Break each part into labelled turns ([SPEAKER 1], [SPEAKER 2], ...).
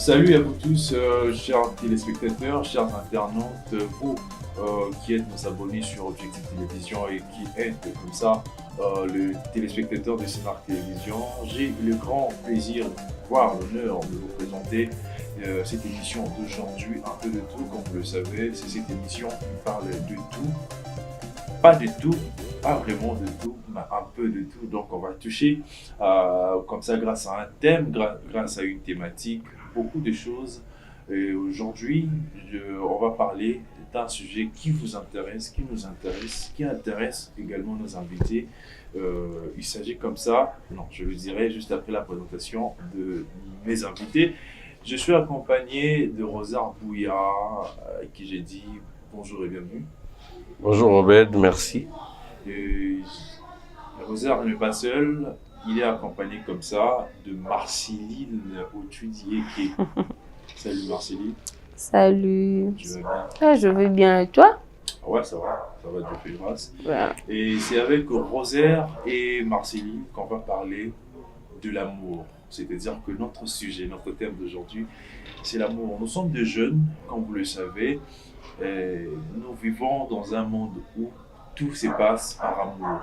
[SPEAKER 1] Salut à vous tous, chers téléspectateurs, chers internautes, vous qui êtes nos abonnés sur Objectif Télévision et qui êtes comme ça le téléspectateur de Cénar Télévision. J'ai le grand plaisir, voire l'honneur de vous présenter cette émission d'aujourd'hui, un peu de tout, comme vous le savez. C'est cette émission qui parle de tout, pas de tout, pas vraiment de tout, mais un peu de tout. Donc on va toucher comme ça grâce à un thème, grâce à une thématique, beaucoup de choses. Et aujourd'hui, on va parler d'un sujet qui vous intéresse, qui nous intéresse, qui intéresse également nos invités. Il s'agit comme ça, non, je le dirai juste après la présentation de mes invités. Je suis accompagné de Rosa Bouya, à qui j'ai dit bonjour et bienvenue.
[SPEAKER 2] Bonjour Obed, merci.
[SPEAKER 1] Et Rosa n'est pas seul, il est accompagné comme ça de Marceline Otudieke. Salut Marceline.
[SPEAKER 3] Salut.
[SPEAKER 1] Tu vas bien?
[SPEAKER 3] Ah, je vais bien, et toi?
[SPEAKER 1] Ouais, ça va, Dieu fait grâce.
[SPEAKER 3] Ouais.
[SPEAKER 1] Et c'est avec Rosaire et Marceline qu'on va parler de l'amour. C'est-à-dire que notre sujet, notre thème d'aujourd'hui, c'est l'amour. Nous sommes des jeunes, comme vous le savez, et nous vivons dans un monde où tout se passe par amour.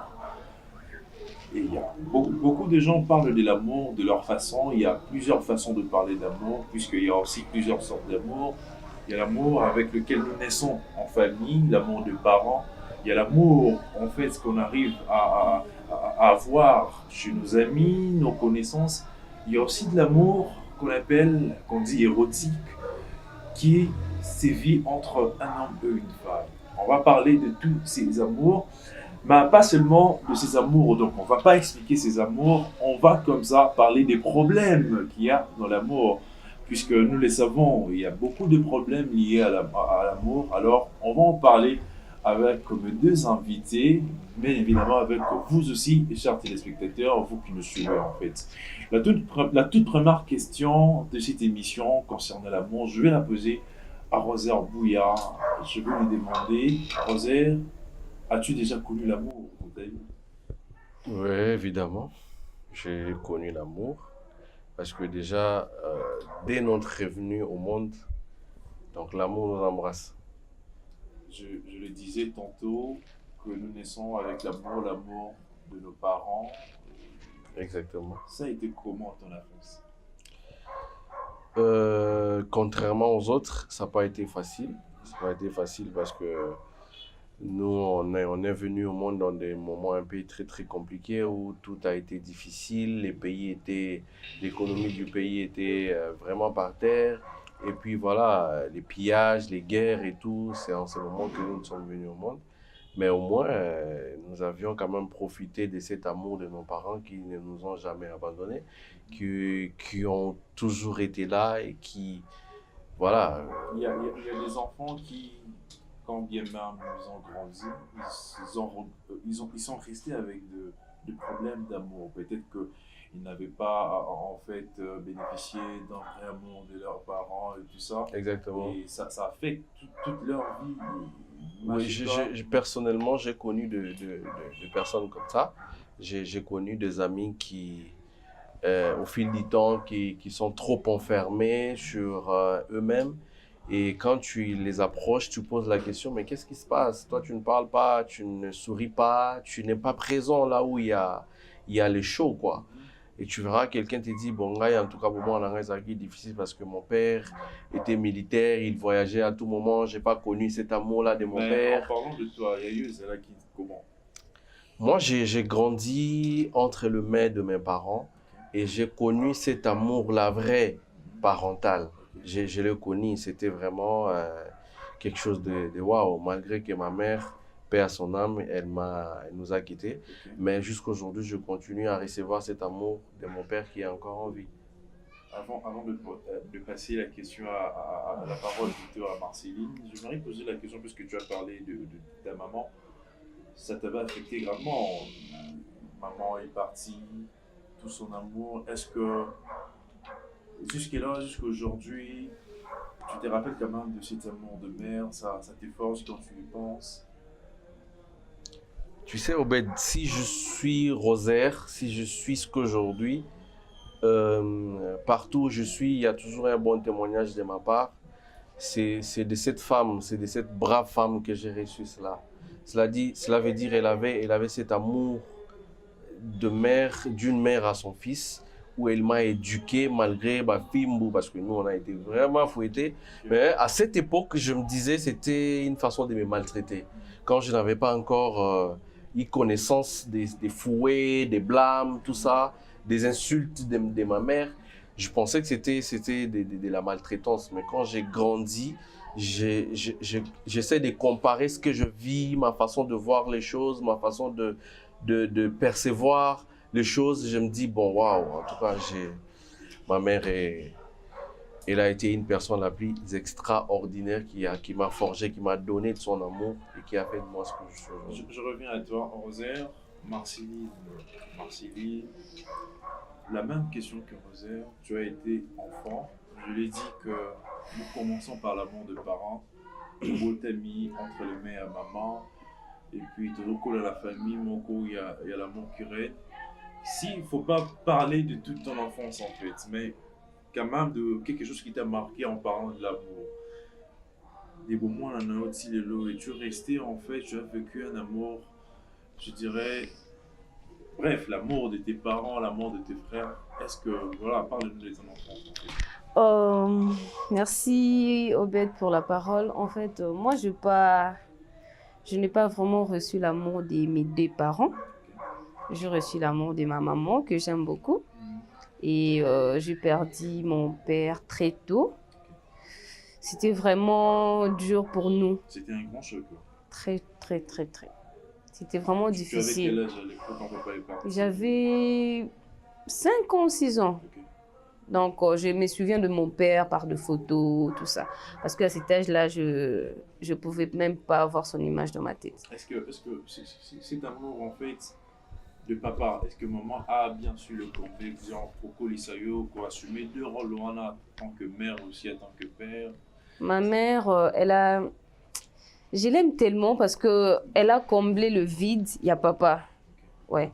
[SPEAKER 1] Et il y a beaucoup de gens parlent de l'amour de leur façon. Il y a plusieurs façons de parler d'amour, puisqu'il y a aussi plusieurs sortes d'amour. Il y a l'amour avec lequel nous naissons en famille, l'amour de parents. Il y a l'amour, en fait, ce qu'on arrive à avoir chez nos amis, nos connaissances. Il y a aussi de l'amour qu'on dit érotique, qui sévit entre un homme et une femme. On va parler de tous ces amours, mais pas seulement de ces amours. Donc, on ne va pas expliquer ces amours, on va comme ça parler des problèmes qu'il y a dans l'amour. Puisque nous le savons, il y a beaucoup de problèmes liés à l'amour. Alors, on va en parler avec mes deux invités, mais évidemment avec vous aussi, chers téléspectateurs, vous qui nous suivez en fait. La toute première question de cette émission concernant l'amour, je vais la poser à Rosaire Bouya. Je vais lui demander, Rosaire, as-tu déjà connu l'amour dans ta vie?
[SPEAKER 2] Oui, évidemment, j'ai connu l'amour parce que déjà, dès notre venue au monde, donc l'amour nous embrasse.
[SPEAKER 1] Je le disais tantôt que nous naissons avec l'amour de nos parents.
[SPEAKER 2] Exactement.
[SPEAKER 1] Ça a été comment ton enfance?
[SPEAKER 2] Contrairement aux autres, ça n'a pas été facile. Ça n'a pas été facile parce que nous, on est venu au monde dans des moments un peu très très compliqués où tout a été difficile, l'économie du pays était vraiment par terre. Et puis voilà, les pillages, les guerres et tout, c'est en ce moment que nous sommes venus au monde. Mais au moins, nous avions quand même profité de cet amour de nos parents qui ne nous ont jamais abandonnés, qui ont toujours été là et qui, voilà.
[SPEAKER 1] Il y a des enfants qui, quand bien même ils ont grandi, ils sont restés avec de problèmes d'amour. Peut-être qu'ils n'avaient pas en fait bénéficié d'un vrai amour de leurs parents et tout ça.
[SPEAKER 2] Exactement.
[SPEAKER 1] Et ça affecte toute leur vie.
[SPEAKER 2] Oui,
[SPEAKER 1] Imagine-toi.
[SPEAKER 2] personnellement, j'ai connu de personnes comme ça. J'ai connu des amis qui, au fil du temps, qui sont trop enfermés sur eux-mêmes. Et quand tu les approches, tu poses la question, mais qu'est-ce qui se passe? Toi, tu ne parles pas, tu ne souris pas, tu n'es pas présent là où il y a les shows, quoi. Et tu verras, quelqu'un te dit, bon, gars, en tout cas, pour moi, c'est difficile parce que mon père était militaire, il voyageait à tout moment, j'ai pas connu cet amour-là de mon
[SPEAKER 1] Mais en
[SPEAKER 2] père.
[SPEAKER 1] parlant de toi, il y a eu celle-là qui comment?
[SPEAKER 2] Moi, j'ai grandi entre le mets de mes parents et j'ai connu cet amour-là vrai, parental. Je l'ai connu, c'était vraiment quelque chose de waouh, malgré que ma mère, paix à son âme, elle nous a quittés.
[SPEAKER 1] Ok.
[SPEAKER 2] Mais jusqu'à aujourd'hui, je continue à recevoir cet amour de mon père qui est encore en vie.
[SPEAKER 1] Avant de passer la question à la parole plutôt à Marceline, j'aimerais poser la question puisque tu as parlé de ta maman. Ça t'avait affecté gravement. Maman est partie, tout son amour. Est-ce que jusque-là, jusqu'aujourd'hui, tu te rappelles quand même de cet amour de mère, ça t'efforce quand tu y penses?
[SPEAKER 2] Tu sais, Obed, si je suis Rosaire, si je suis ce qu'aujourd'hui, Partout où je suis, il y a toujours un bon témoignage de ma part. C'est de cette femme, c'est de cette brave femme que j'ai reçu cela. Cela veut dire elle avait cet amour de mère, d'une mère à son fils, où elle m'a éduqué malgré ma fimbo, parce que nous, on a été vraiment fouettés. Mais à cette époque, je me disais c'était une façon de me maltraiter. Quand je n'avais pas encore eu connaissance des fouets, des blâmes, tout ça, des insultes de ma mère, je pensais que c'était de la maltraitance. Mais quand j'ai grandi, j'essaie de comparer ce que je vis, ma façon de voir les choses, ma façon de percevoir les choses. Je me dis, bon, waouh, en tout cas, ma mère, elle a été une personne la plus extraordinaire qui m'a forgé, qui m'a donné de son amour et qui a fait de moi ce que je suis aujourd'hui.
[SPEAKER 1] Je reviens à toi, Rosaire. Marceline, la même question que Rosaire. Tu as été enfant. Je l'ai dit que nous commençons par l'amour de parents. Le beau ami entre les mères et maman. Et puis, tout le coup, dans la famille, il y a l'amour qui règne. Si, il ne faut pas parler de toute ton enfance en fait, mais quand même de quelque chose qui t'a marqué en parlant de l'amour. Des moments dans notre île et tu es resté en fait, tu as vécu un amour, je dirais, bref, l'amour de tes parents, l'amour de tes frères. Est-ce que, voilà, parle-nous de ton enfance en fait.
[SPEAKER 3] Merci Obed pour la parole. En fait, moi, je n'ai pas vraiment reçu l'amour de mes deux parents. J'ai reçu l'amour de ma maman, que j'aime beaucoup. Et j'ai perdu mon père très tôt. C'était vraiment dur pour nous.
[SPEAKER 1] C'était un grand choc.
[SPEAKER 3] Très. C'était vraiment difficile.
[SPEAKER 1] Tu avais quel âge à l'époque quand papa est parti?
[SPEAKER 3] J'avais 5 ans, 6 ans.
[SPEAKER 1] Okay.
[SPEAKER 3] Donc, je me souviens de mon père par de photos, tout ça. Parce qu'à cet âge-là, je ne pouvais même pas avoir son image dans ma tête.
[SPEAKER 1] Est-ce que cet amour, en fait, de papa, est-ce que maman a bien su le combler, genre, pour Lisayo, pour assumer deux rôles en tant que mère aussi, en tant que père?
[SPEAKER 3] Ma mère, je l'aime tellement parce qu'elle a comblé le vide, il y a papa. Ouais.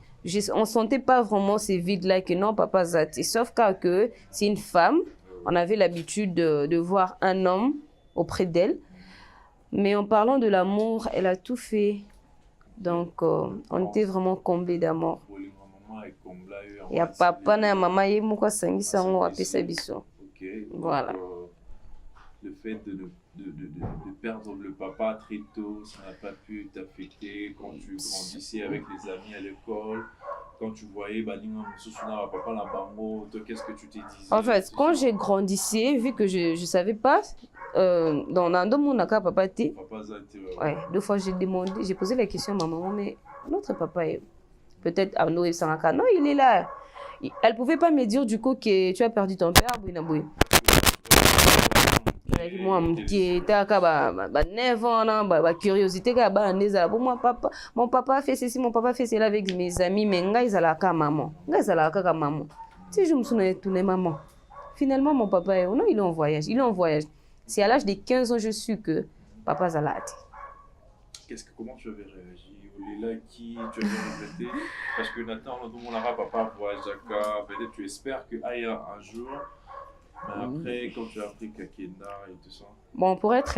[SPEAKER 3] On ne sentait pas vraiment ces vides-là que non, papa Zati. Sauf que c'est une femme, on avait l'habitude de voir un homme auprès d'elle. Mais en parlant de l'amour, elle a tout fait. Donc, on était vraiment comblés d'amour. Il y a papa et maman, il y a voilà.
[SPEAKER 1] Le fait de perdre le papa très tôt, ça n'a pas pu t'affecter quand tu grandissais avec les amis à l'école, quand tu voyais papa la bango, qu'est-ce que tu t'es dit?
[SPEAKER 3] En fait, quand j'ai grandissé, vu que je ne savais pas, dans mon papa ouais, 2 fois j'ai posé la question à ma maman, mais notre papa est peut-être à Noé Sanaka. Non, il est là. Elle ne pouvait pas me dire du coup que tu as perdu ton père. Moi, curiosité, mon papa fait ceci, mon papa fait cela avec mes amis, mais ils allaient maman. Si je me souviens de maman. Finalement, mon papa, non, il est en voyage. C'est à l'âge de 15 ans, je suis que papa Zalati.
[SPEAKER 1] Comment tu avais réagi? Là, qui tu avais regretté? Parce que Nathan, papa voyage, peut-être tu espères qu'il y a un jour. Mais après, quand tu as appris Kakenda et tout ça?
[SPEAKER 3] Bon, pour être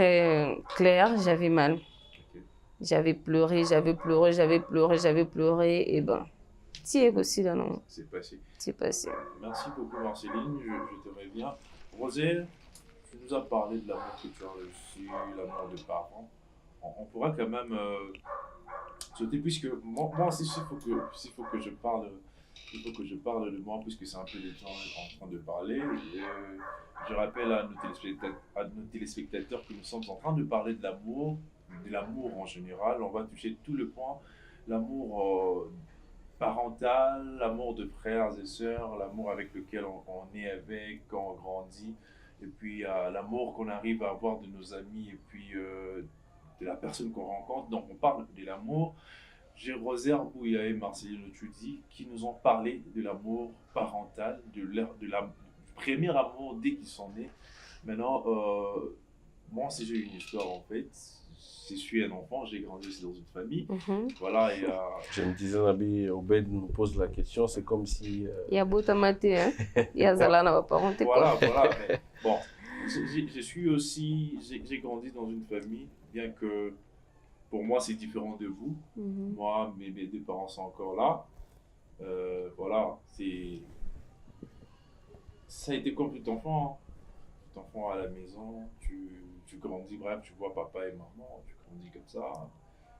[SPEAKER 3] clair, j'avais mal.
[SPEAKER 1] Okay.
[SPEAKER 3] J'avais pleuré, et ben, c'est aussi là, non?
[SPEAKER 1] C'est passé.
[SPEAKER 3] C'est passé.
[SPEAKER 1] Merci beaucoup, Marceline, je te reviens. Rosaire, tu nous as parlé de l'amour que tu as reçu, l'amour de parents. On pourra quand même sauter, puisque moi aussi, s'il faut que je parle de moi, puisque c'est un peu des gens en train de parler. Je rappelle à nos téléspectateurs que nous sommes en train de parler de l'amour en général. On va toucher tout le point, l'amour parental, l'amour de frères et sœurs, l'amour avec lequel on est avec, quand on grandit, et puis l'amour qu'on arrive à avoir de nos amis, et puis de la personne qu'on rencontre. Donc on parle de l'amour. J'ai Rosaire, Bouya et Marceline Otudi qui nous ont parlé de l'amour parental, du premier amour dès qu'ils sont nés. Maintenant, moi aussi j'ai une histoire en fait. je suis un enfant, j'ai grandi aussi dans une famille.
[SPEAKER 3] Mhm.
[SPEAKER 1] Voilà, et
[SPEAKER 2] Je me disais, Nabi, Obed nous pose la question, c'est comme si...
[SPEAKER 3] Il y a beau tamaté, hein. Il y a Zalana, va pas rentrer quoi.
[SPEAKER 1] voilà. Mais bon, je suis aussi, j'ai grandi dans une famille, bien que pour moi c'est différent de vous.
[SPEAKER 3] Mhm.
[SPEAKER 1] Moi, mes deux parents sont encore là. Voilà, ça a été comme tout enfant. Hein. Tout enfant à la maison, tu grandis, bref, tu vois papa et maman, tu grandis comme ça.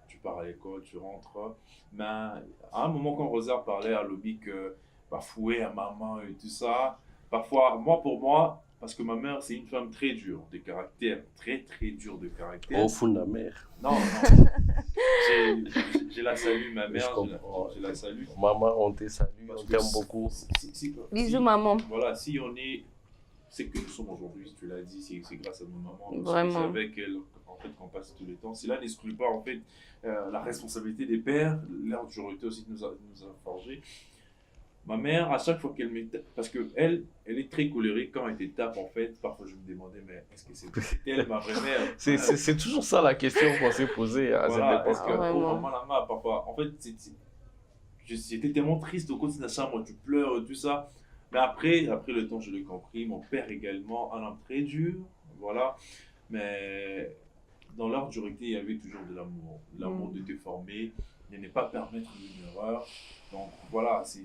[SPEAKER 1] Tu pars à l'école, tu rentres. Mais à un moment, quand Rosaire parlait à Lobby que fouet à maman et tout ça, parfois, pour moi, parce que ma mère, c'est une femme très dure de caractère, très très dure de caractère.
[SPEAKER 2] Au fond de la mer.
[SPEAKER 1] Non. Je la salue, ma mère, je la salue.
[SPEAKER 2] Maman, on te salue,
[SPEAKER 1] Parce
[SPEAKER 2] on
[SPEAKER 1] que
[SPEAKER 2] t'aime beaucoup.
[SPEAKER 3] Bisous, maman.
[SPEAKER 1] Voilà, si on est ce que nous sommes aujourd'hui, tu l'as dit, c'est grâce à nos mamans.
[SPEAKER 3] Vraiment.
[SPEAKER 1] C'est avec elles en fait, qu'on passe tout le temps. Cela n'exclut pas en fait la responsabilité des pères, leur autorité aussi nous a forgé. Ma mère, à chaque fois qu'elle me tape, parce qu'elle est très colérique quand elle te tape en fait, parfois je me demandais, mais est-ce que c'est elle ma vraie mère?
[SPEAKER 2] C'est toujours ça la question qu'on s'est posée à
[SPEAKER 1] Voilà,
[SPEAKER 2] cette
[SPEAKER 1] est-ce que
[SPEAKER 2] époque-là.
[SPEAKER 1] vraiment la main, parfois, en fait, j'étais tellement triste au quotidien de ça, moi tu pleures, tout ça. Mais après le temps, je l'ai compris, mon père également, un homme très dur, voilà. Mais dans leur dureté, il y avait toujours de l'amour. L'amour de te former, de ne pas permettre une erreur. Donc voilà, c'est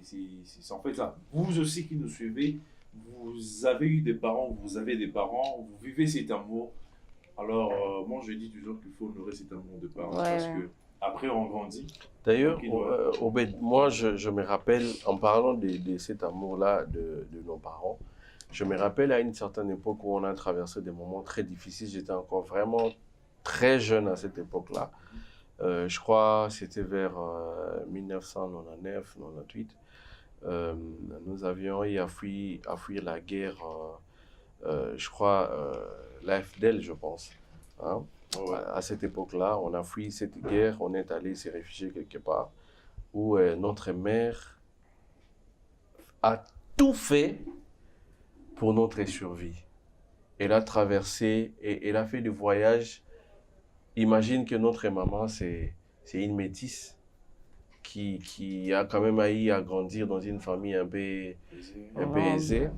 [SPEAKER 1] en fait ça. Vous aussi qui nous suivez, vous avez eu des parents, vous avez des parents, vous vivez cet amour. Alors moi je dis toujours qu'il faut honorer cet amour de parents parce que après on grandit.
[SPEAKER 2] D'ailleurs, Obed, moi je me rappelle, en parlant de cet amour-là de nos parents, je me rappelle à une certaine époque où on a traversé des moments très difficiles. J'étais encore vraiment très jeune à cette époque-là. Je crois que c'était vers 1999-98. Nous avions eu à fuir la guerre, je crois, la FDL, je pense. Hein?
[SPEAKER 1] Ouais.
[SPEAKER 2] À cette époque-là, on a fui cette guerre, on est allé se réfugier quelque part, où notre mère a tout fait pour notre survie. Elle a traversé, et elle a fait des voyages. Imagine que notre maman, c'est une métisse qui a quand même eu à grandir dans une famille un peu aisée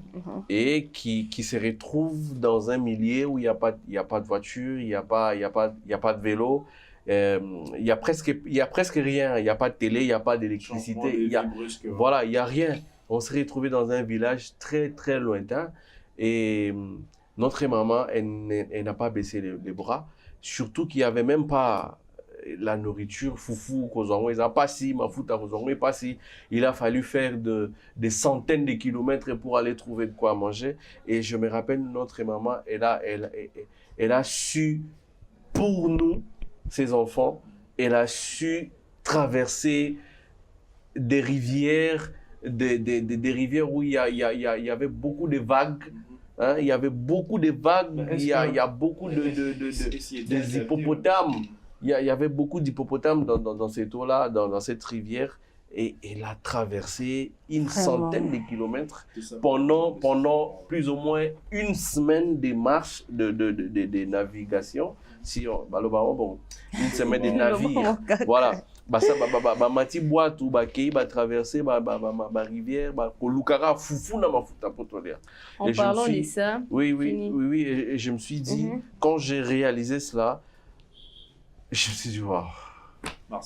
[SPEAKER 2] et qui se retrouve dans un milieu où il n'y a pas de voiture, il n'y a pas de vélo, il y a presque rien, il n'y a pas de télé, il n'y a pas d'électricité, voilà, il n'y a rien. On s'est retrouvé dans un village très très lointain et notre maman, elle n'a pas baissé les bras, surtout qu'il n'y avait même pas la nourriture, foufou, ils n'ont pas si, ma fouta, pas si. Il a fallu faire des centaines de kilomètres pour aller trouver de quoi manger. Et je me rappelle, notre maman, elle a su, pour nous, ses enfants, elle a su traverser des rivières, des rivières où il y avait beaucoup de vagues. Hein, il y avait beaucoup de vagues, il y a beaucoup des hippopotames. Il y avait beaucoup d'hippopotames dans cette eau-là, dans cette rivière, et elle a traversé une centaine de kilomètres pendant plus ou moins une semaine de marche, de navigation. Si on, bon, une semaine de navire, voilà. Mati boîte ou traverser ma rivière, Kolukara foufou na mafuta potolia.
[SPEAKER 3] En parlant de ça.
[SPEAKER 2] Oui, et je me suis dit, quand j'ai réalisé cela, je me suis dit, waouh.
[SPEAKER 3] En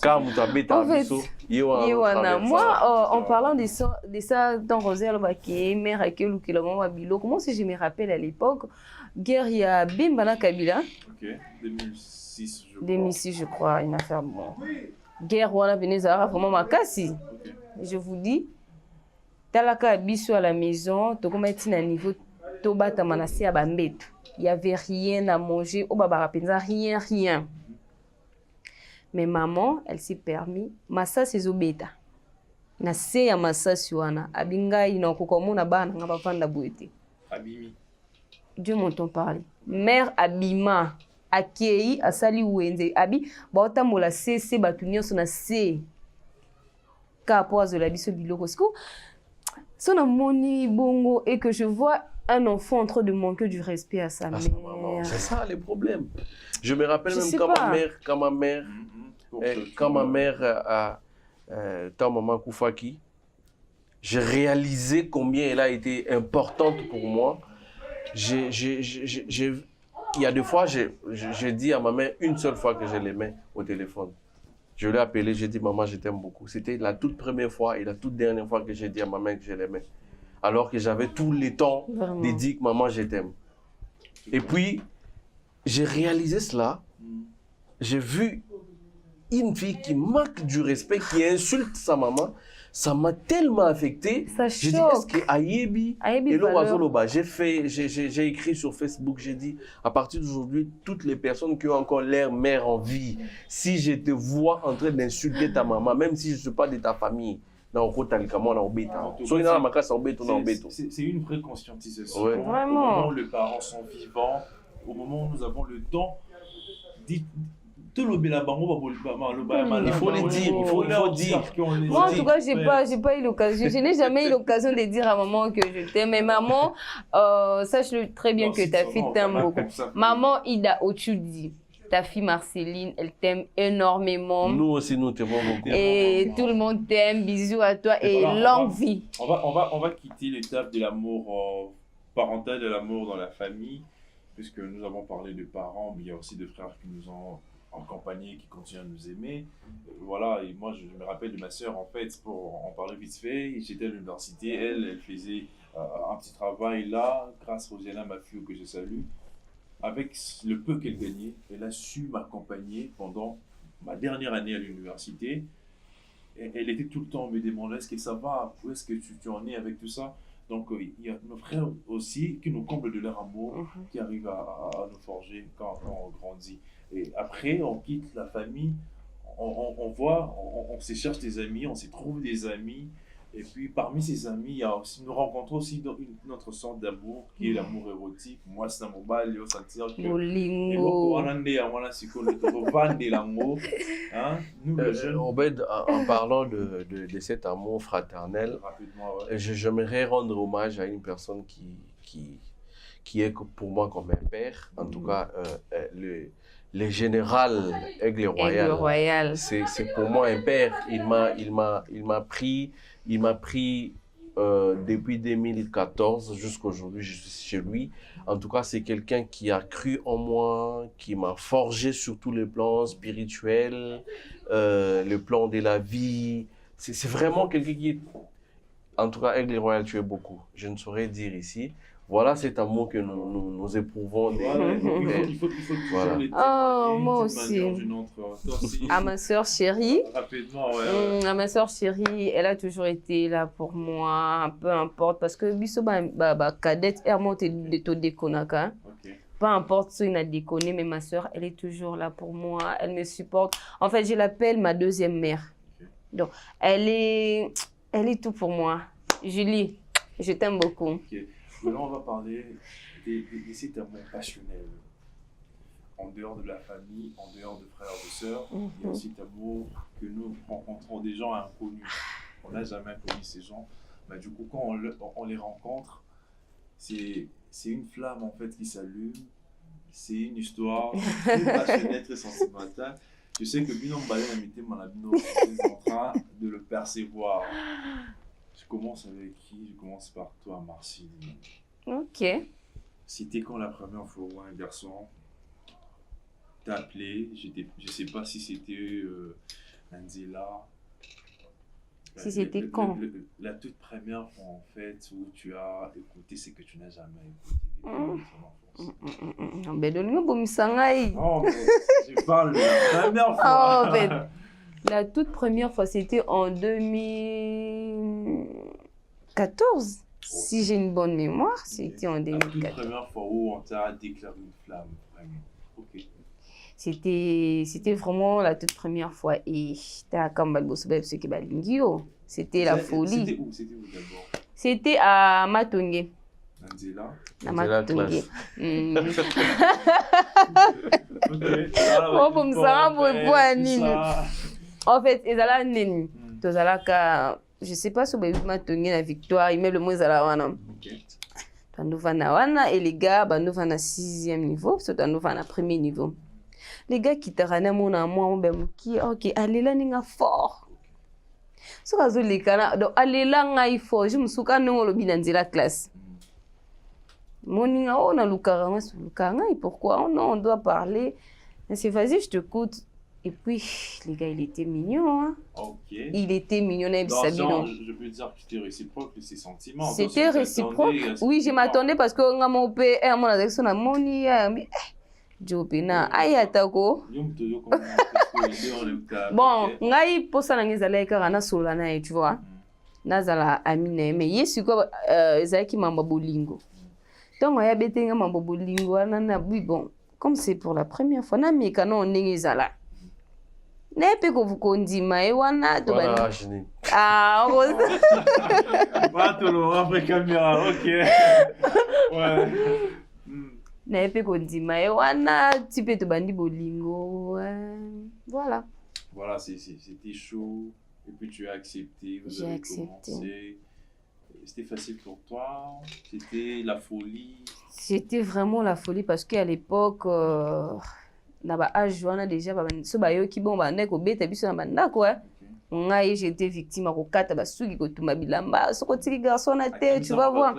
[SPEAKER 3] parlant de ça, dans Rosaire, mère à quel ou quel moment, comment si je me rappelle à l'époque, guerre, il y a Bimbana Kabila.
[SPEAKER 1] Ok, 2006, je crois.
[SPEAKER 3] 2006, je crois, une affaire bon. Guerre, voilà, Venezuela, vraiment ma casse. Je vous dis, Talaka Bisso à la maison, Tokoma est à niveau, Toba Tamanasi à Bambet. Il n'y avait rien à manger, au Babara Penza, rien. Mais maman, elle s'est permis, massa c'est obeta. Na se ya massa suana, abinga ina kokomona bana ngaba fanda buete.
[SPEAKER 1] Abimi.
[SPEAKER 3] Dieu m'entend parler. Mère Abima, Akei, Asali Wenze, Abi, Baota Mola se batunio sona se. Kapoise de la biso biloko. Son amoni bongo et que je vois un enfant en train de manquer du respect à sa
[SPEAKER 2] Ah,
[SPEAKER 3] mère.
[SPEAKER 2] ça, maman. C'est ça les problèmes. Je me rappelle
[SPEAKER 3] Je
[SPEAKER 2] même
[SPEAKER 3] sais
[SPEAKER 2] quand
[SPEAKER 3] pas.
[SPEAKER 2] ma mère a tant maman Koufaki, j'ai réalisé combien elle a été importante pour moi. Il y a des fois, j'ai dit à ma mère une seule fois que je l'aimais au téléphone. Je l'ai appelée, j'ai dit maman, je t'aime beaucoup. C'était la toute première fois et la toute dernière fois que j'ai dit à ma mère que je l'aimais. Alors que j'avais tout le temps
[SPEAKER 3] Vraiment.
[SPEAKER 2] de dire que maman, je t'aime. Et puis, j'ai réalisé cela. J'ai vu une fille qui manque du respect, qui insulte sa maman. Ça m'a tellement affecté.
[SPEAKER 3] Ça
[SPEAKER 2] J'ai dit,
[SPEAKER 3] choque.
[SPEAKER 2] est-ce que Ayebi
[SPEAKER 3] Ayebi
[SPEAKER 2] et
[SPEAKER 3] valeur.
[SPEAKER 2] Loba, j'ai écrit sur Facebook, j'ai dit, à partir d'aujourd'hui, toutes les personnes qui ont encore l'air mère en vie, si je te vois en train d'insulter ta maman, même si je ne suis pas de ta famille,
[SPEAKER 1] c'est une vraie conscientisation.
[SPEAKER 2] Ouais.
[SPEAKER 3] Vraiment.
[SPEAKER 1] Au moment où les parents sont vivants, au moment où nous avons le temps, il faut
[SPEAKER 2] le dire, il faut le dire.
[SPEAKER 3] Moi, en tout cas, j'ai pas eu l'occasion. Je n'ai jamais eu l'occasion de dire à maman que je t'aime. Mais maman, sache-le très bien que ta fille t'aime beaucoup. Maman, Ida Ochudi, ta fille Marceline, elle t'aime énormément.
[SPEAKER 2] Nous aussi, nous t'aimons beaucoup.
[SPEAKER 3] Et tout le monde t'aime. Bisous à toi et longue vie.
[SPEAKER 1] On va quitter l'étape de l'amour parental, de l'amour dans la famille, puisque nous avons parlé de parents, mais il y a aussi des frères qui nous ont accompagnés, qui continuent à nous aimer. Voilà, et moi je me rappelle de ma sœur, en fait, pour en parler vite fait, j'étais à l'université, elle faisait un petit travail là, grâce à Rosiana, ma fille que je salue. Avec le peu qu'elle gagnait, elle a su m'accompagner pendant ma dernière année à l'université. Elle était tout le temps me demandant est-ce que ça va, où est-ce que tu en es avec tout ça. Donc il y a nos frères aussi qui nous comblent de leur amour, qui arrivent à nous forger quand on grandit. Et après, on quitte la famille, on se cherche des amis, on se trouve des amis. Et puis parmi ces amis, nous rencontrons aussi une autre sorte d'amour qui est l'amour érotique. Moi, c'est un mot il faut sentir que nous, les jeunes.
[SPEAKER 2] Obed, en parlant de cet amour fraternel, j'aimerais rendre hommage à une personne qui est pour moi comme un père. En tout cas, le général Aigle Royal. C'est pour moi un père. Il m'a pris depuis 2014 jusqu'à aujourd'hui, je suis chez lui. En tout cas, c'est quelqu'un qui a cru en moi, qui m'a forgé sur tous les plans spirituels, le plan de la vie. C'est vraiment quelqu'un qui... En tout cas, Aigle Royal, tu es beaucoup. Je ne saurais dire ici. Voilà cet amour que nous éprouvons.
[SPEAKER 1] Il faut
[SPEAKER 2] voilà.
[SPEAKER 3] Moi aussi. À ma soeur chérie.
[SPEAKER 1] Rapidement, ouais.
[SPEAKER 3] À ma soeur chérie, elle a toujours été là pour moi, peu importe. Parce que biso cadette, elle monte de tout déconaka. Peu importe si elle a déconné, mais ma soeur, elle est toujours là pour moi. Elle me supporte. En fait, je l'appelle ma deuxième mère. Donc, elle est tout pour moi. Julie, je t'aime beaucoup.
[SPEAKER 1] Maintenant, on va parler de cet amour passionnel. En dehors de la famille, en dehors de frères et de sœurs, il y a aussi cet amour que nous rencontrons des gens inconnus. On n'a jamais connu ces gens. Mais du coup, quand on les rencontre, c'est une flamme en fait qui s'allume. C'est une histoire très passionnelle, très sentimentale. Je sais que Binom Balen Amité Malabino est en train de le percevoir. Je commence avec qui? Je commence par toi, Marcille.
[SPEAKER 3] Ok.
[SPEAKER 1] C'était quand la première fois où un garçon t'a appelé? Je ne sais pas si c'était Angela.
[SPEAKER 3] Si c'était quand?
[SPEAKER 1] La toute première fois en fait où tu as écouté ce que tu n'as jamais écouté.
[SPEAKER 3] Ben donne-moi bon misangai.
[SPEAKER 1] Non, mais je parle de la première fois.
[SPEAKER 3] Oh, ben, la toute première fois, c'était en 2014. Si j'ai une bonne mémoire, c'était en 2014.
[SPEAKER 1] La toute première fois où on t'a déclaré une flamme, vraiment. Ok.
[SPEAKER 3] C'était vraiment la toute première fois. Et c'était la folie.
[SPEAKER 1] C'était où d'abord?
[SPEAKER 3] C'était à Matongé.
[SPEAKER 1] Angela.
[SPEAKER 3] À Matongé. En fait, ezala neni. Tozala ka, je sais pas si vous avez Matongé la victoire, il met le mot ezala wana. Et les gars, nous vana 6e niveau, c'est nous vana 1er niveau. Les gars qui t'arrêtent mon amour, ok, allez là, n'inga fort. Ce que les gars, donc allez là, n'aille fort. Je me souviens nous le bilan de la classe. Mon n'inga, on a l'oukaranga, pourquoi on doit parler. C'est vas-y, je te écoute. Et puis, les gars, il était mignon. Hein?
[SPEAKER 1] Okay.
[SPEAKER 3] Il était mignon.
[SPEAKER 1] Je peux dire que c'était réciproque, ces sentiments.
[SPEAKER 3] C'était réciproque. Oui, je m'attendais parce que mon père, mon adresse, mon moni, Jopina, ayatako. Bon, ngai posa na ngezala eka na sola na tu vois. Nazala amine mais yesu ko ezaki mamba bolingo. Donc ya betenga mamba bolingo na oui bon, comme c'est pour la première fois na meka na onengezala. Nepe ko vukondima e wana to
[SPEAKER 2] Voilà,
[SPEAKER 3] ah,
[SPEAKER 1] pas tout le après caméra, OK. Ouais.
[SPEAKER 3] Nepe ko ndima e wana type to bandi bolingo. Voilà.
[SPEAKER 1] Voilà, c'était chaud et puis tu as accepté, vous avez commencé. C'était facile pour toi, c'était la folie. C'était
[SPEAKER 3] vraiment la folie parce qu'à l'époque na ba âge wana déjà ba so ba yo ki bon ba ndeko beta biso na banda quoi. Ngai j'étais victime ko kata ba suki ko tuma bilamba so ko tiki garçon na te tu vas voir.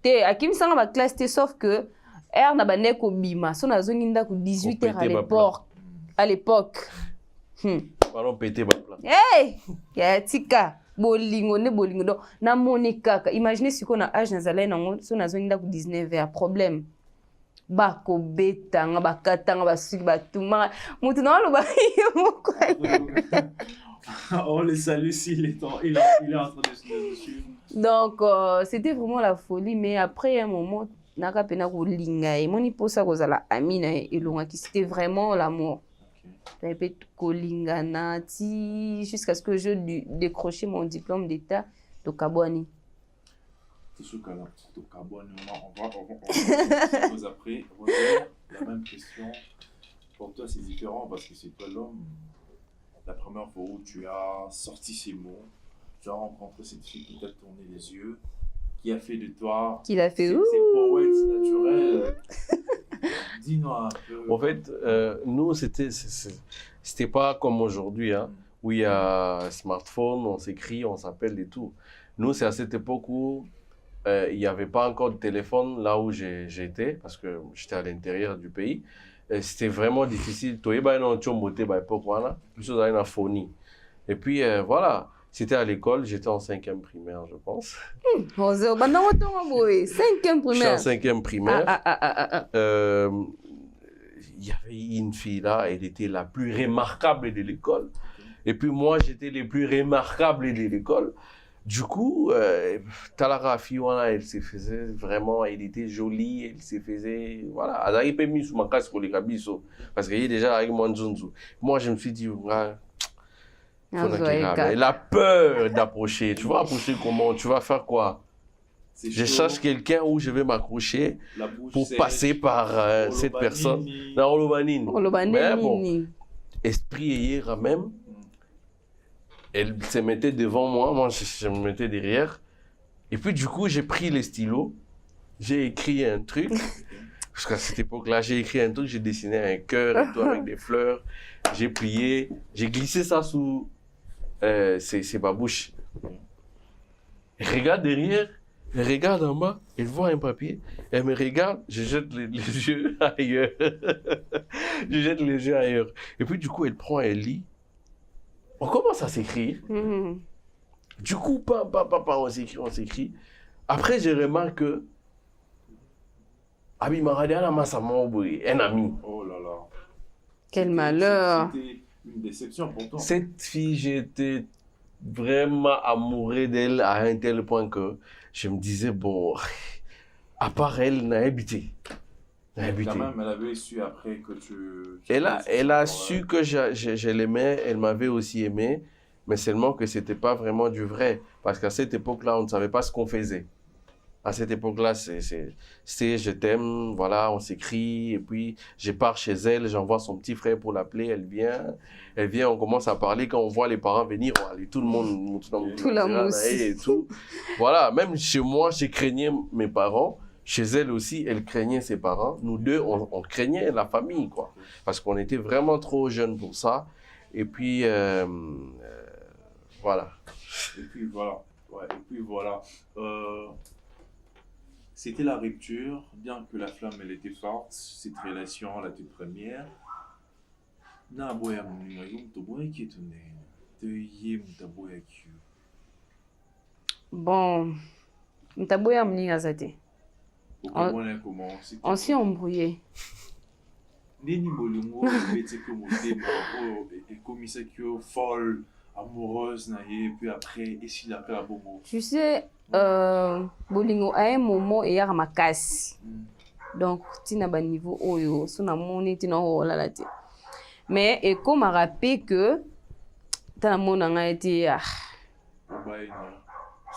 [SPEAKER 3] Te akim sanga ba classe te sauf que na ba ndeko bima so na zongi ndako 18h à l'époque.
[SPEAKER 2] Ballon pété ba plat.
[SPEAKER 3] Hey, ya tika bolingo ne bolingo do na monika. Imaginez si ko na âge na zalai na so na zongi ndako 19h problème. Bako betanga bakatanga basuki batuma mutu na lo ba moko.
[SPEAKER 1] On le salue s'il est en train de se suivre.
[SPEAKER 3] Donc c'était vraiment la folie mais après un moment naka pena ko linga et moni posa ko zala amina et longa qui c'était vraiment l'amour. J'avais fait kolingana ti jusqu'à ce que je décrochais mon diplôme d'état de Kabouani.
[SPEAKER 1] Tout ce cas-là, pour Kabouani, on va après. La même question. Pour toi, c'est différent parce que c'est toi l'homme. La première fois où tu as sorti ces mots, tu as rencontré cette fille qui t'a tourné les yeux, qui a fait de toi.
[SPEAKER 3] Qui l'a fait.
[SPEAKER 1] C'est poète naturel. Dis-nous un peu.
[SPEAKER 2] En fait, nous, c'était pas comme aujourd'hui, hein, où il y a smartphone, on s'écrit, on s'appelle et tout. Nous, c'est à cette époque où il n'y avait pas encore de téléphone là où j'étais, parce que j'étais à l'intérieur du pays. C'était vraiment difficile. Et puis, voilà, c'était à l'école, j'étais en 5e primaire, je pense.
[SPEAKER 3] 5e primaire.
[SPEAKER 2] J'étais en 5e primaire. Il y avait une fille là, elle était la plus remarquable de l'école. Et puis moi, j'étais le plus remarquable de l'école. Du coup, Talara Fiwana, elle se faisait vraiment, elle était jolie, elle se faisait, voilà. Elle n'avait pas mis sous ma casse pour les cabisso, parce qu'elle est déjà avec moi Nzunzu. Moi, je me suis dit, elle a peur d'approcher. Tu vas approcher comment? Tu vas faire quoi? Je cherche quelqu'un où je vais m'accrocher pour passer par cette personne. Mais bon, esprit hier même. Elle se mettait devant moi, moi je me mettais derrière. Et puis du coup, j'ai pris les stylos, j'ai écrit un truc. Parce qu'à cette époque-là, j'ai écrit un truc, j'ai dessiné un cœur et tout avec des fleurs. J'ai plié, j'ai glissé ça sous ses babouches. Elle regarde derrière, elle regarde en bas, elle voit un papier, elle me regarde, je jette les yeux ailleurs. Je jette les yeux ailleurs. Et puis du coup, elle prend, elle lit. On commence à s'écrire. Du coup, on s'écrit. Après, je remarque que Abi Maradiana Massamoboui, un ami.
[SPEAKER 1] Oh là là.
[SPEAKER 3] Quel malheur.
[SPEAKER 1] C'était une déception pour toi.
[SPEAKER 2] Cette fille, j'étais vraiment amoureux d'elle à un tel point que je me disais, bon, à part elle, n'a habité.
[SPEAKER 1] Quand même, elle avait su après que tu
[SPEAKER 2] elle a su que je l'aimais, elle m'avait aussi aimé, mais seulement que c'était pas vraiment du vrai. Parce qu'à cette époque-là, on ne savait pas ce qu'on faisait. À cette époque-là, c'est je t'aime, voilà, on s'écrit, et puis je pars chez elle, j'envoie son petit frère pour l'appeler, elle vient, on commence à parler, quand on voit les parents venir, allez, tout le monde,
[SPEAKER 3] tout la mousse.
[SPEAKER 2] et tout. Voilà, même chez moi, j'ai craignais mes parents, chez elle aussi, elle craignait ses parents. Nous deux, on craignait la famille, quoi, parce qu'on était vraiment trop jeunes pour ça. Et puis, voilà.
[SPEAKER 1] Et puis voilà. Ouais, et puis voilà. C'était la rupture, bien que la flamme elle était forte, cette relation, la toute première. Na boya mninga yumto boya kitune. Te yim ta boya kyu.
[SPEAKER 3] Bon, Mtaboya Mninga Zate. On s'est embrouillé.
[SPEAKER 1] Neni bolingo bete que mon thème et comme ça que folle amoureuse na et puis après et si la paix à bobo.
[SPEAKER 3] Tu sais, bolingo à un moment et à ma casse. Donc tina ba niveau oyo sona moni tina o la la te. Mais et comme a rappelé que ta mon a été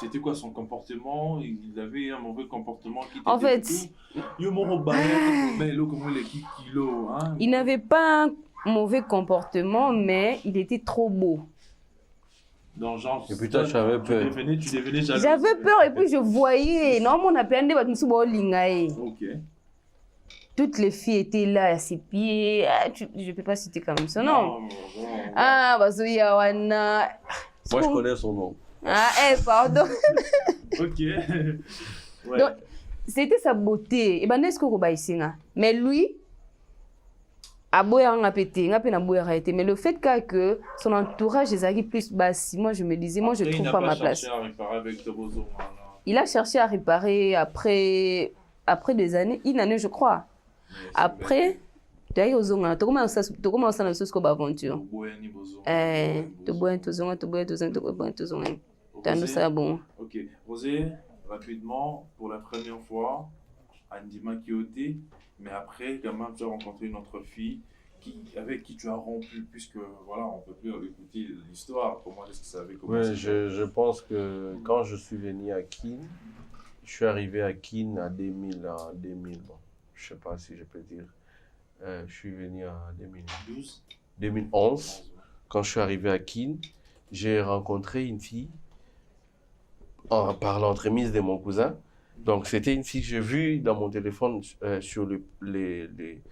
[SPEAKER 1] c'était quoi son comportement? Il avait un mauvais comportement qui
[SPEAKER 3] en fait, il n'avait pas un mauvais comportement, mais il était trop beau.
[SPEAKER 1] Dans genre,
[SPEAKER 2] et puis toi, tu avais peur.
[SPEAKER 1] Tu devenais jaloux.
[SPEAKER 3] J'avais peur et puis je voyais. Non, mon appel de
[SPEAKER 1] Ok.
[SPEAKER 3] Toutes les filles étaient là à ses pieds. Ah, je ne peux pas citer comme ça, non. Ah, Bazoyawana.
[SPEAKER 2] Moi, je connais son nom.
[SPEAKER 3] Ah, pardon.
[SPEAKER 1] Ok. Ouais.
[SPEAKER 3] Donc, c'était sa beauté. Et ben, est-ce que mais lui, a beau a pété, mais le fait que son entourage les a plus bas, moi je me disais, moi je ne trouve pas ma place. Il a cherché à réparer après des années, une année je crois. Après, tu as eu aux ongles, tu commences à la sauce comme aventure.
[SPEAKER 1] Ok, Rosé, rapidement, pour la première fois, Andima Kioté, mais après, quand même, tu as rencontré une autre fille avec qui tu as rompu, puisque voilà, on ne peut plus écouter l'histoire. Comment est-ce que ça avait commencé?
[SPEAKER 2] Oui, je pense que quand je suis venu à Kin, je suis arrivé à Kin à 2000, bon, je ne sais pas si je peux dire. Je suis venu en 2012, 2011. Quand je suis arrivé à Kin, j'ai rencontré une fille par l'entremise de mon cousin. Donc, c'était une fille que j'ai vue dans mon téléphone sur les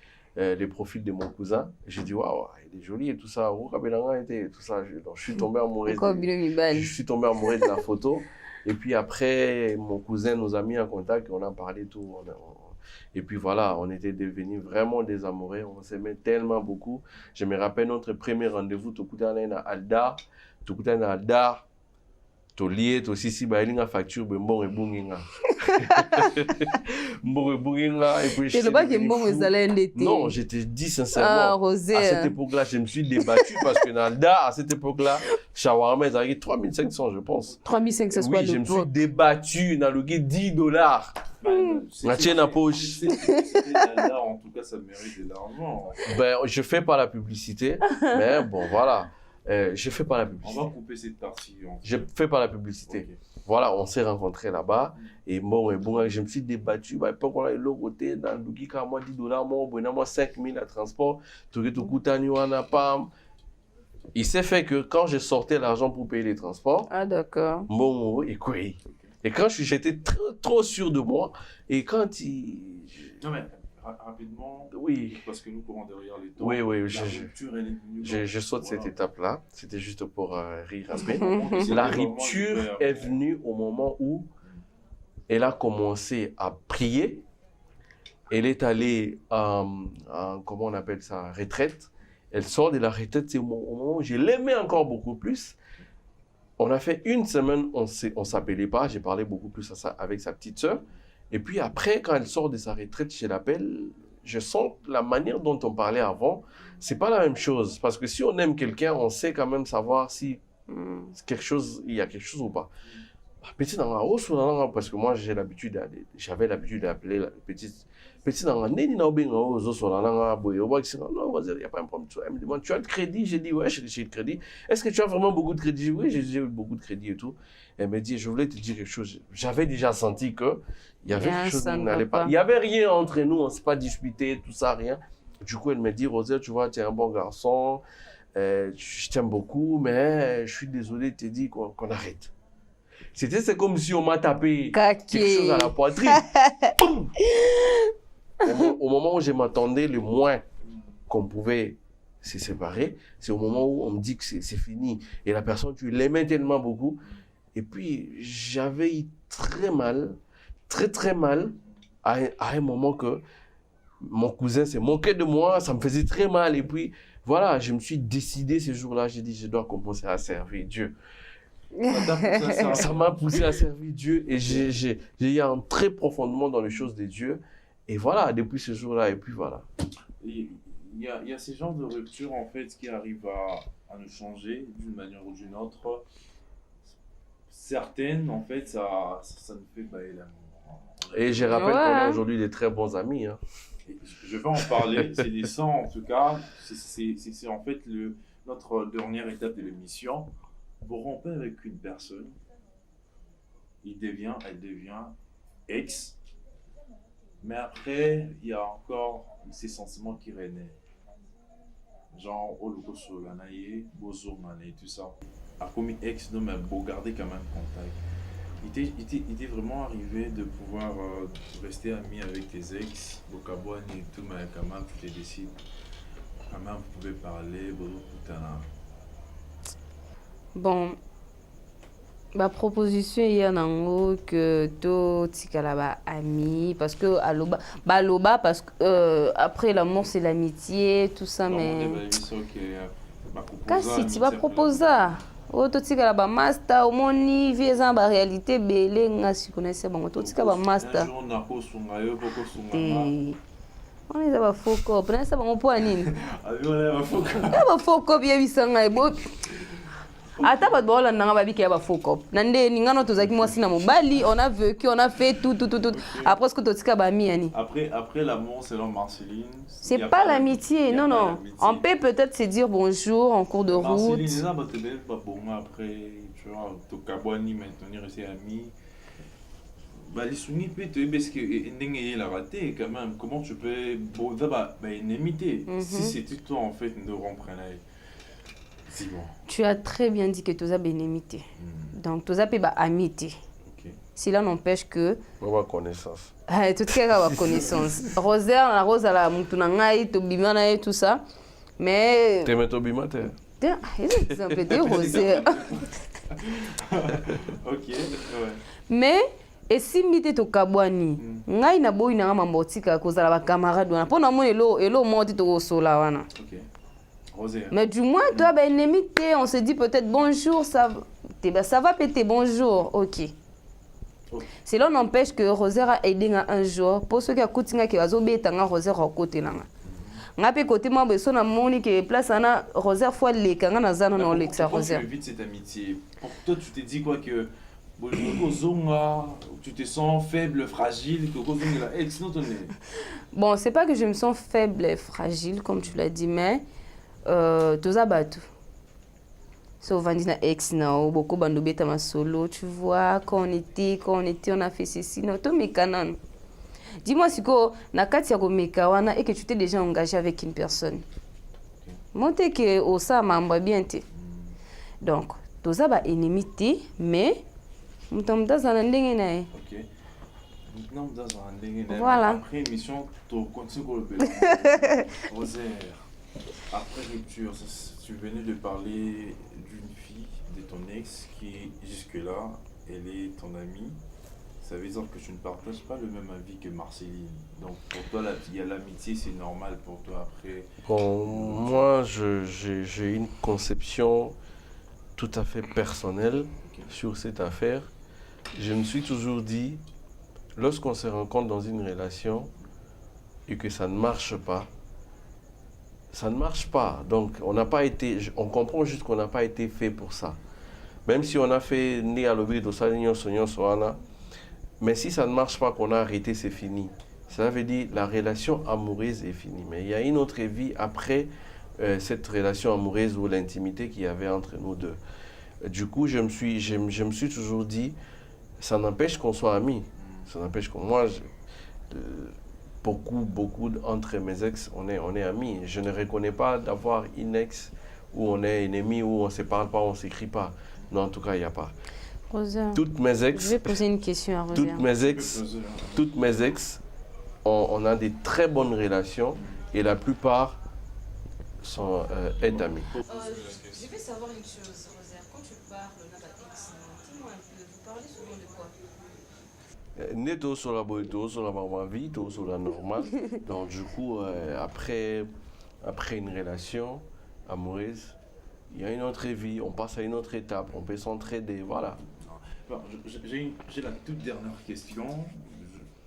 [SPEAKER 2] profils de mon cousin. J'ai dit, waouh, elle est jolie et tout ça. Donc, je suis tombé amoureux de la photo. Et puis après, mon cousin nous a mis en contact et on a parlé tout. Et puis voilà, on était devenus vraiment des amoureux. On s'aimait tellement beaucoup. Je me rappelle notre premier rendez-vous, Tokutana Alda. Tokutana Alda. Tolié, aussi si bah il a facture bon et bunginga. Bon et bunginga et puis
[SPEAKER 3] c'est pas que bon vous allez l'été.
[SPEAKER 2] Non, je te dis sincèrement.
[SPEAKER 3] Rosé,
[SPEAKER 2] à cette époque-là, je me suis débattu parce que Nalda à cette époque-là, shawarma est arrivé 3500 je pense.
[SPEAKER 3] 3500 c'est quoi le
[SPEAKER 2] je me suis débattu dans le guide $10. La tienne à poche.
[SPEAKER 1] En tout cas, ça mérite de l'argent.
[SPEAKER 2] Ben, je fais pas la publicité, mais bon voilà. Je fais pas la publicité.
[SPEAKER 1] On va couper cette partie.
[SPEAKER 2] Je fais pas la publicité. Okay. Voilà, on s'est rencontrés là-bas. Et bon, je me suis débattu. Bah, pas qu'on a eu l'autre côté, dans le Gika, moi $10, moi 5000 à transport. Il s'est fait que quand je sortais l'argent pour payer les transports.
[SPEAKER 3] Ah, d'accord.
[SPEAKER 2] Bon, et quoi. Et quand j'étais trop sûr de moi. Et quand il.
[SPEAKER 1] Non, mais. Rapidement,
[SPEAKER 2] oui.
[SPEAKER 1] Parce que nous courons derrière les temps.
[SPEAKER 2] Oui,
[SPEAKER 1] je
[SPEAKER 2] saute cette étape-là. C'était juste pour rire un peu. La rupture est venue au moment où elle a commencé à prier. Elle est allée comment on appelle ça, retraite. Elle sort de la retraite, c'est au moment où je l'aimais encore beaucoup plus. On a fait une semaine, on ne s'appelait pas. J'ai parlé beaucoup plus avec sa petite sœur. Et puis après, quand elle sort de sa retraite, je l'appelle, je sens la manière dont on parlait avant, c'est pas la même chose. Parce que si on aime quelqu'un, on sait quand même savoir si il y a quelque chose ou pas. Petit nanga, oh, nanga, parce que moi j'avais l'habitude d'appeler la petite. Petit nanga, neni na obenga, oh, zo nanga, boy, oh, non, il n'y a pas un problème. Elle me demande, tu as de crédit? J'ai dit, ouais, j'ai de crédit. Est-ce que tu as vraiment beaucoup de crédit? Oui, j'ai beaucoup de crédit et tout. Elle me dit, je voulais te dire quelque chose. J'avais déjà senti que il y avait quelque chose qui n'allait pas. Il n'y avait rien entre nous, on ne s'est pas disputé, tout ça, rien. Du coup, elle me dit, Rosette, tu vois, tu es un bon garçon, je t'aime beaucoup, mais je suis désolé de te dire qu'on arrête. C'est comme si on m'a tapé quelque chose à la poitrine. Au moment où je m'attendais le moins qu'on pouvait se séparer, c'est au moment où on me dit que c'est fini. Et la personne, tu l'aimais tellement beaucoup. Et puis, j'avais eu très mal, très mal, à un moment que mon cousin s'est moqué de moi, ça me faisait très mal. Et puis, voilà, je me suis décidé ce jour-là, j'ai dit, je dois commencer à servir Dieu. Ça m'a poussé à servir Dieu et j'ai eu entré profondément dans les choses de Dieu. Et voilà, depuis ce jour-là, et puis voilà.
[SPEAKER 1] Il y a ces genres de ruptures en fait qui arrivent à nous changer d'une manière ou d'une autre. Certaines, en fait, ça nous fait bailler l'amour.
[SPEAKER 2] Et je rappelle qu'on est aujourd'hui des très bons amis. Hein.
[SPEAKER 1] Je vais en parler, c'est des sangs en tout cas. C'est en fait notre dernière étape de l'émission. Vous rompez avec une personne, elle devient ex, mais après, il y a encore ces sentiments qui renaissent. Genre, oh, le gosso, l'anaïe, bozo, mané, tout ça. A commis ex, non, mais bon, garder quand même contact. Il était vraiment arrivé de pouvoir rester ami avec tes ex, Bokabouane et tout, mais quand même, tu te décides. Quand même, vous pouvez parler, bozo, putana.
[SPEAKER 3] Bon, ma proposition est en haut que tout tikala ami parce que aloba parce que après l'amour c'est l'amitié tout ça mais kasi tu vas proposer oh tout tikala ba master au moni vieza ba réalité belé ngasi connaissez bon tout tikala ba master on est ba foko prenez ça bon point nini ba foko bien bisanga bo ata bato baolandanga babiki ya bafoko na ndeni ngano tozalaki mwasi na mobali on a vécu on a fait tout après ce que totika bami yani
[SPEAKER 1] après l'amour selon Marceline
[SPEAKER 3] c'est pas l'amitié non on peut peut-être se dire bonjour en cours de route
[SPEAKER 1] Marceline ça va te donner pas bon après tu vois tokabwani maintenir rester amis bah les soumis peut te parce que ndenge la raté quand même comment tu peux bon d'abord une amitié si c'était toi en fait de rompre bon.
[SPEAKER 3] Tu as très bien dit que tu as bénémité. Donc, tu as amitié. Cela n'empêche que.
[SPEAKER 2] On va connaissance.
[SPEAKER 3] Tout ce va connaissance. Rosaire, la rose à la moutounangaï, tobimana et tout ça. Mais.
[SPEAKER 2] Tu mets tobima, tu
[SPEAKER 3] es un peu Rosaire.
[SPEAKER 1] Ok, ouais.
[SPEAKER 3] Mais. Et si mité to kabwani, ngai na boy na mambotika kozala ba camarade wana. Pona mo elo moti to sola wana.
[SPEAKER 1] Ok. Rosaire.
[SPEAKER 3] Mais du moins, toi, ben, limité, on se dit peut-être bonjour, ça va péter, bonjour, ok. Cela n'empêche que Rosaire a aidé un jour, pour ceux qui ont écouté, qui ont aidé Rosaire à côté. Nga pe côté moi beso na moni que place ana Rosaire fois les kanga na zana na Alexa Rosaire.
[SPEAKER 1] Tu vite cette amitié. Pour toi tu te dis quoi que tu te sens faible, fragile, que la ex non tonné.
[SPEAKER 3] Bon, c'est pas que je me sens faible et fragile comme tu l'as dit mais tous abattus. So vandina ex na beaucoup bando beta ma solo, tu vois quand on était on a fait ceci non to mekanan. Dis-moi si ko na kati ya ko mekawana et que tu t'es déjà engagé avec une personne. Monte que au ça mamba bien té. Donc tous aba ennemité mais mutamda za ndenge na.
[SPEAKER 1] OK. Maintenant dans un ndenge na.
[SPEAKER 3] Voilà.
[SPEAKER 1] Après émission to continue le Rosaire. Après rupture, tu venais de parler d'une fille, de ton ex, qui jusque-là, elle est ton amie. Ça veut dire que tu ne partages pas le même avis que Marceline. Donc pour toi, il y a l'amitié, c'est normal pour toi après.
[SPEAKER 2] Bon, moi, j'ai une conception tout à fait personnelle sur cette affaire. Je me suis toujours dit, lorsqu'on se rencontre dans une relation et que ça ne marche pas, ça ne marche pas. Donc, on comprend juste qu'on n'a pas été fait pour ça. Même si on a fait né à l'objet de ça, mais si ça ne marche pas, qu'on a arrêté, c'est fini. Ça veut dire la relation amoureuse est finie. Mais il y a une autre vie après cette relation amoureuse ou l'intimité qu'il y avait entre nous deux. Du coup, je me suis toujours dit, ça n'empêche qu'on soit amis. Ça n'empêche que moi, beaucoup entre mes ex, on est amis. Je ne reconnais pas d'avoir une ex où on est ennemis, où on ne se parle pas, on ne s'écrit pas. Non, en tout cas, il n'y a pas.
[SPEAKER 3] Rosa,
[SPEAKER 2] Toutes mes ex,
[SPEAKER 3] je vais poser une question à Rosa.
[SPEAKER 2] toutes mes ex, on a des très bonnes relations et la plupart sont amis.
[SPEAKER 3] Je vais savoir une chose, Rosa. Quand tu parles de ta ex, dis-moi un peu, vous parlez souvent de quoi?
[SPEAKER 2] Neto sur la boîte, sur la maman vie, sur la normale. Donc du coup, après une relation amoureuse, il y a une autre vie, on passe à une autre étape, on peut s'entraider, voilà.
[SPEAKER 1] Bon, j'ai la toute dernière question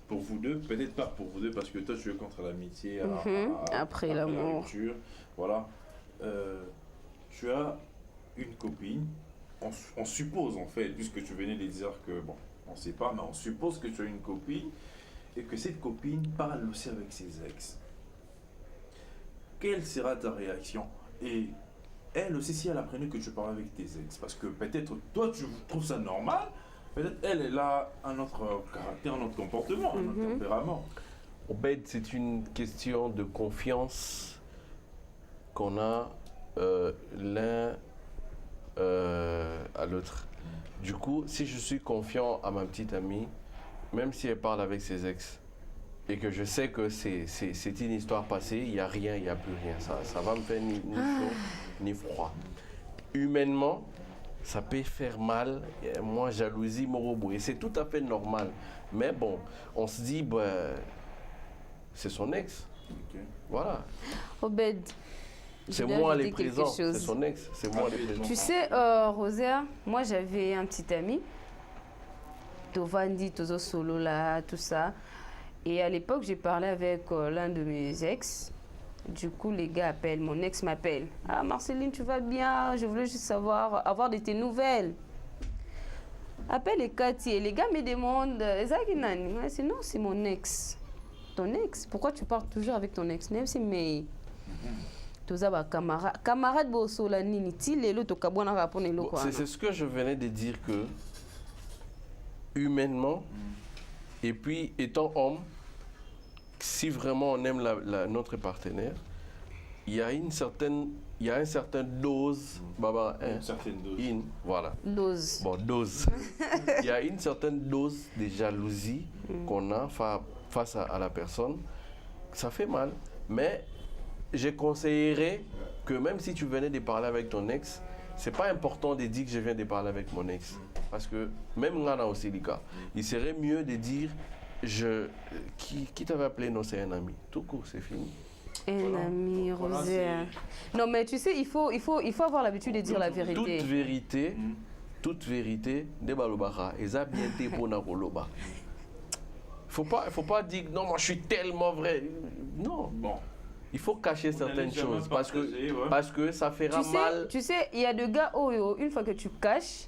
[SPEAKER 1] pour vous deux, peut-être pas pour vous deux parce que toi tu es contre l'amitié
[SPEAKER 3] Après l'amour.
[SPEAKER 1] la rupture, voilà. Tu as une copine, on suppose en fait, puisque tu venais de dire que bon, on ne sait pas, mais on suppose que tu as une copine et que cette copine parle aussi avec ses ex. Quelle sera ta réaction? Et elle aussi, si elle apprenait que tu parles avec tes ex, parce que peut-être toi tu trouves ça normal, peut-être elle a un autre caractère, un autre comportement, un autre tempérament.
[SPEAKER 2] Obed, c'est une question de confiance qu'on a l'un à l'autre. Du coup, si je suis confiant à ma petite amie, même si elle parle avec ses ex, et que je sais que c'est une histoire passée, il n'y a rien, il n'y a plus rien. Ça va me faire ni chaud ni froid. Humainement, ça peut faire mal. Moi, jalousie, mon robot. Et c'est tout à fait normal. Mais bon, on se dit, bah, c'est son ex.
[SPEAKER 1] Okay.
[SPEAKER 2] Voilà.
[SPEAKER 3] Obed,
[SPEAKER 2] c'est moi les présents. C'est son ex. C'est moi les présents.
[SPEAKER 3] Tu sais, Rosa, moi j'avais un petit ami. Tovandi, Tozo Solo, là, tout ça. Et à l'époque, j'ai parlé avec l'un de mes ex. Du coup, les gars appellent, mon ex m'appelle. Ah, Marceline, tu vas bien? Je voulais juste avoir de tes nouvelles. Appelle les Cathy. Et les gars me demandent, Ezaginani. Je dis non, c'est mon ex. Ton ex? Pourquoi tu parles toujours avec ton ex? Même si mais camarade bosola nini ti lelo to kabona rapone lo quoi.
[SPEAKER 2] C'est ce que je venais de dire que humainement et puis étant homme, si vraiment on aime notre partenaire, il y a un certain dose, baba,
[SPEAKER 1] une certaine dose.
[SPEAKER 2] Voilà.
[SPEAKER 3] Dose.
[SPEAKER 2] Bon, dose. Il y a une certaine dose de jalousie qu'on a face à la personne. Ça fait mal, mais je conseillerais que même si tu venais de parler avec ton ex, c'est pas important de dire que je viens de parler avec mon ex. Parce que même là aussi, il serait mieux de dire qui t'avait appelé? Non, c'est un ami. Tout court, c'est fini.
[SPEAKER 3] Un ami, Rosé. Non, mais tu sais, il faut avoir l'habitude de dire la vérité.
[SPEAKER 2] Toute vérité, débalobara. Et ça bien été pour nakoloba. Faut pas dire non, moi je suis tellement vrai. Non.
[SPEAKER 1] Bon.
[SPEAKER 2] Il faut cacher certaines choses parce que ça fera mal.
[SPEAKER 3] Tu sais, il y a des gars, une fois que tu caches,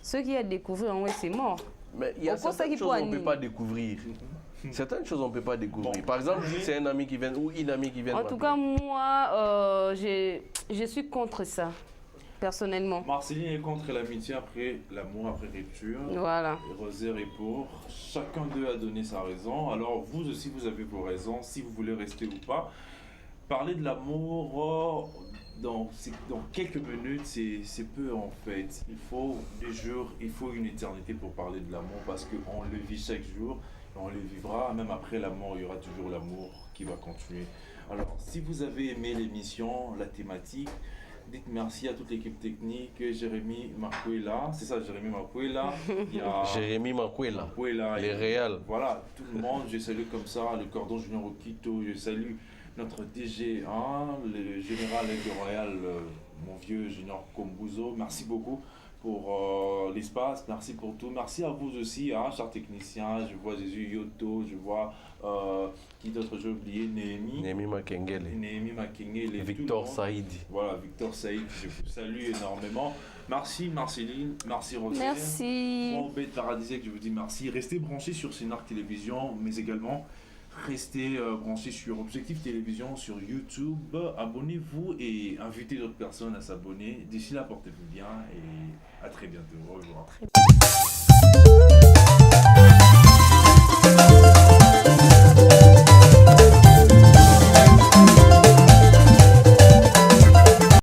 [SPEAKER 3] ceux qui a découvert, c'est mort.
[SPEAKER 2] Mais il y a certaines choses qu'on ne peut pas découvrir. Certaines choses on ne peut pas découvrir. Par exemple, si c'est un ami qui vient ou une amie qui vient.
[SPEAKER 3] En tout cas, moi, je suis contre ça, personnellement.
[SPEAKER 1] Marceline est contre l'amitié après l'amour, après rupture.
[SPEAKER 3] Voilà.
[SPEAKER 1] Et Rosaire est pour. Chacun d'eux a donné sa raison. Alors vous aussi, vous avez vos raisons, si vous voulez rester ou pas. Parler de l'amour dans quelques minutes, c'est peu en fait. Il faut des jours, il faut une éternité pour parler de l'amour parce qu'on le vit chaque jour et on le vivra. Même après la mort, il y aura toujours l'amour qui va continuer. Alors, si vous avez aimé l'émission, la thématique, dites merci à toute l'équipe technique. Jérémy Marcuela, c'est ça, Jérémy Marcuela.
[SPEAKER 2] Jérémy Marcuela, les Réals.
[SPEAKER 1] Voilà, tout le monde, je salue comme ça, le cordon Junior Okito, je salue notre DG, le général Aigle Royal, mon vieux Junior Kombuzo. Merci beaucoup pour l'espace, merci pour tout. Merci à vous aussi, hein, chers techniciens. Je vois Jésus Yoto, je vois qui d'autre, j'ai oublié,
[SPEAKER 2] Némi Makengele.
[SPEAKER 1] Makengele,
[SPEAKER 2] Victor Saïdi.
[SPEAKER 1] Voilà, Victor Saïd, je vous salue énormément. Merci Marceline, merci Rosaire.
[SPEAKER 3] Merci.
[SPEAKER 1] Bon, Bête Paradisiaque, je vous dis merci. Restez branchés sur Cénar Télévision, mais également restez branchés sur Objectif Télévision, sur YouTube. Abonnez-vous et invitez d'autres personnes à s'abonner. D'ici là, portez-vous bien et à très bientôt. Au revoir.